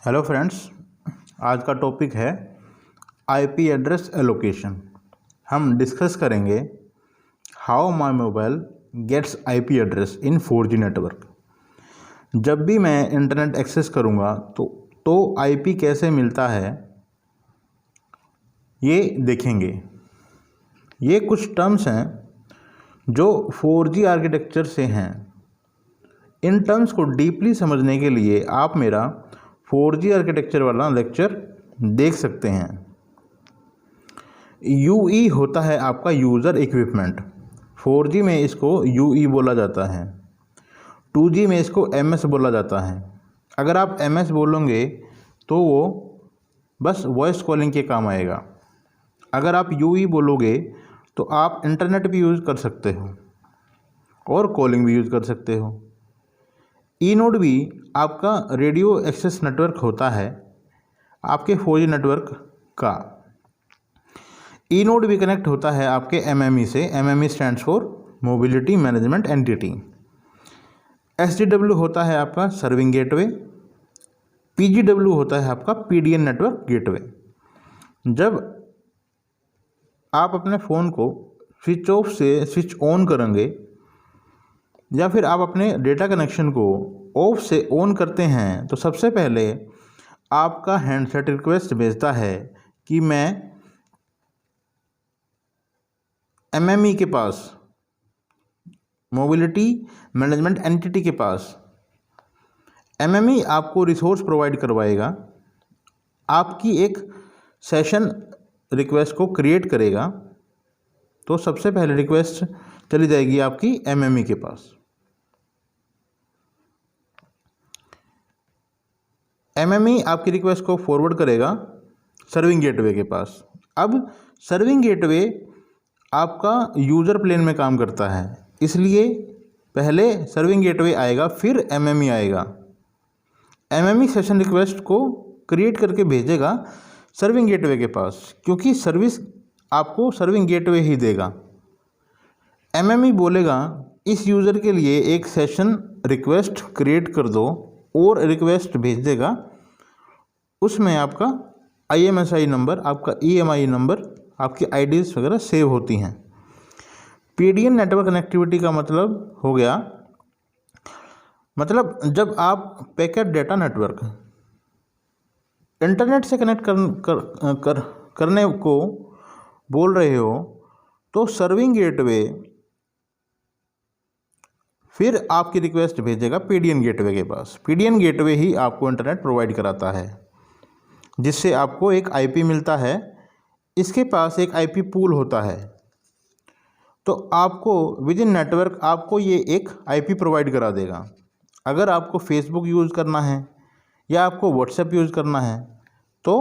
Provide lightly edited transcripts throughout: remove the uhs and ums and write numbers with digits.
Hello friends, आज का topic है आईपी एड्रेस एलोकेशन। हम डिस्कस करेंगे how my mobile gets IP address in 4G network. जब भी मैं इंटरनेट एक्सेस करूंगा तो आईपी कैसे मिलता है ये देखेंगे। ये कुछ टर्म्स हैं जो 4G आर्किटेक्चर से हैं। इन टर्म्स को डीपली समझने के लिए आप मेरा 4G आर्किटेक्चर वाला लेक्चर देख सकते हैं। यूई होता है आपका यूज़र इक्विपमेंट। 4G में इसको यूई बोला जाता है, 2G में इसको MS बोला जाता है। अगर आप MS बोलोगे तो वो बस वॉइस कॉलिंग के काम आएगा। अगर आप यूई बोलोगे तो आप इंटरनेट भी यूज़ कर सकते हो और कॉलिंग भी यूज़ कर सकते हो। ई नोड भी आपका रेडियो एक्सेस नेटवर्क होता है आपके 4G नेटवर्क का। ई नोड भी कनेक्ट होता है आपके MME से। MME stands for mobility management entity. SDW होता है आपका सर्विंग गेटवे। PGW होता है आपका PDN नेटवर्क गेटवे। जब आप अपने फ़ोन को स्विच ऑफ से स्विच ऑन करेंगे या फिर आप अपने डेटा कनेक्शन को ऑफ से ऑन करते हैं तो सबसे पहले आपका हैंडसेट रिक्वेस्ट भेजता है कि मैं MME के पास, मोबिलिटी मैनेजमेंट एंटिटी के पास। MME आपको रिसोर्स प्रोवाइड करवाएगा, आपकी एक सेशन रिक्वेस्ट को क्रिएट करेगा। तो सबसे पहले रिक्वेस्ट चली जाएगी आपकी MME के पास। MME आपकी रिक्वेस्ट को फॉरवर्ड करेगा सर्विंग गेटवे के पास। अब सर्विंग गेटवे आपका यूज़र प्लेन में काम करता है, इसलिए पहले सर्विंग गेटवे आएगा फिर MME आएगा। MME सेशन रिक्वेस्ट को क्रिएट करके भेजेगा सर्विंग गेटवे के पास, क्योंकि सर्विस आपको सर्विंग गेटवे ही देगा। MME बोलेगा इस यूज़र के लिए एक सेशन रिक्वेस्ट क्रिएट कर दो और रिक्वेस्ट भेज देगा। उसमें आपका IMSI नंबर, आपका EMI नंबर, आपकी IDs वगैरह सेव होती हैं। PDN नेटवर्क कनेक्टिविटी का मतलब हो गया, मतलब जब आप पैकेट डेटा नेटवर्क इंटरनेट से कनेक्ट करने को बोल रहे हो तो सर्विंग गेटवे फिर आपकी रिक्वेस्ट भेजेगा PDN गेटवे के पास। PDN गेटवे ही आपको इंटरनेट प्रोवाइड कराता है, जिससे आपको एक IP मिलता है। इसके पास एक IP पूल होता है, तो आपको विद इन नेटवर्क आपको ये एक IP प्रोवाइड करा देगा। अगर आपको फेसबुक यूज़ करना है या आपको व्हाट्सएप यूज़ करना है तो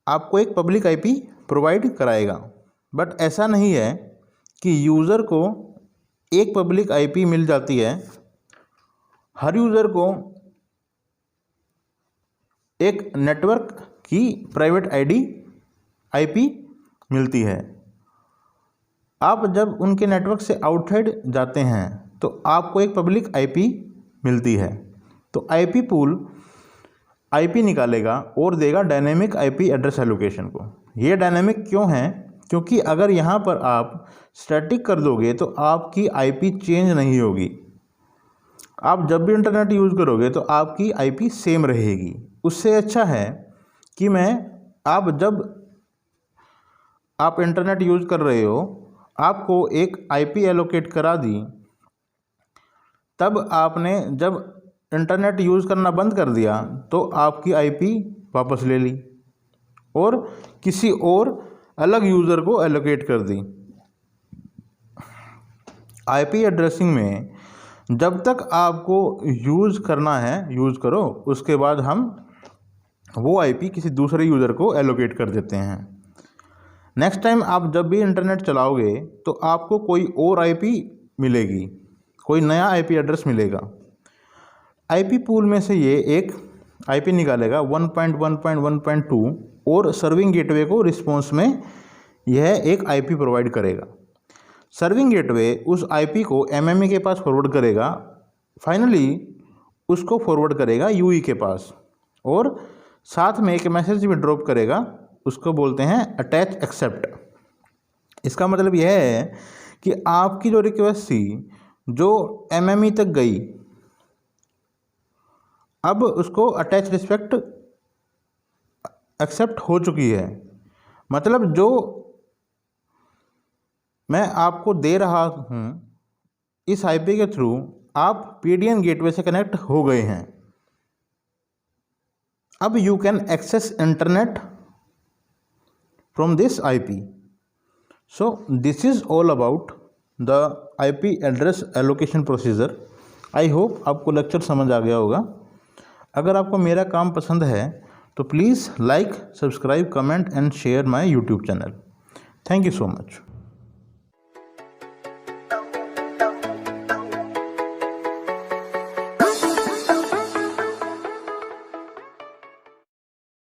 आपको एक पब्लिक IP प्रोवाइड कराएगा। बट ऐसा नहीं है कि यूज़र को एक पब्लिक IP मिल जाती है। हर यूज़र को एक नेटवर्क की प्राइवेट IP मिलती है। आप जब उनके नेटवर्क से आउटसाइड जाते हैं तो आपको एक पब्लिक IP मिलती है। तो IP पूल IP निकालेगा और देगा डायनेमिक IP एड्रेस एलोकेशन को। ये डायनेमिक क्यों है? क्योंकि अगर यहाँ पर आप स्टैटिक कर दोगे तो आपकी IP चेंज नहीं होगी। आप जब भी इंटरनेट यूज़ करोगे तो आपकी IP सेम रहेगी। उससे अच्छा है कि जब आप इंटरनेट यूज़ कर रहे हो, आपको एक IP एलोकेट करा दी, तब आपने जब इंटरनेट यूज़ करना बंद कर दिया तो आपकी IP वापस ले ली और किसी और अलग यूज़र को एलोकेट कर दी। IP एड्रेसिंग में जब तक आपको यूज़ करना है यूज़ करो, उसके बाद हम वो IP किसी दूसरे यूज़र को एलोकेट कर देते हैं। नेक्स्ट टाइम आप जब भी इंटरनेट चलाओगे तो आपको कोई और IP मिलेगी, कोई नया IP एड्रेस मिलेगा। IP पूल में से ये एक IP निकालेगा 1.1.1.2 और सर्विंग गेटवे को रिस्पॉन्स में यह एक IP प्रोवाइड करेगा। सर्विंग गेटवे उस IP को MME के पास फॉरवर्ड करेगा फाइनली उसको फॉरवर्ड करेगा यूई के पास और साथ में एक मैसेज भी ड्रॉप करेगा, उसको बोलते हैं अटैच एक्सेप्ट। इसका मतलब यह है कि आपकी जो रिक्वेस्ट थी जो एमएमई तक गई, अब उसको अटैच रिस्पेक्ट एक्सेप्ट हो चुकी है। मतलब जो मैं आपको दे रहा हूँ इस आईपी के थ्रू आप पीडीएन गेटवे से कनेक्ट हो गए हैं। अब you can access internet from this IP. So this is all about the IP address allocation procedure. I hope आपको लेक्चर समझ आ गया होगा। अगर आपको मेरा काम पसंद है तो please like, subscribe, comment and share my YouTube channel. Thank you so much.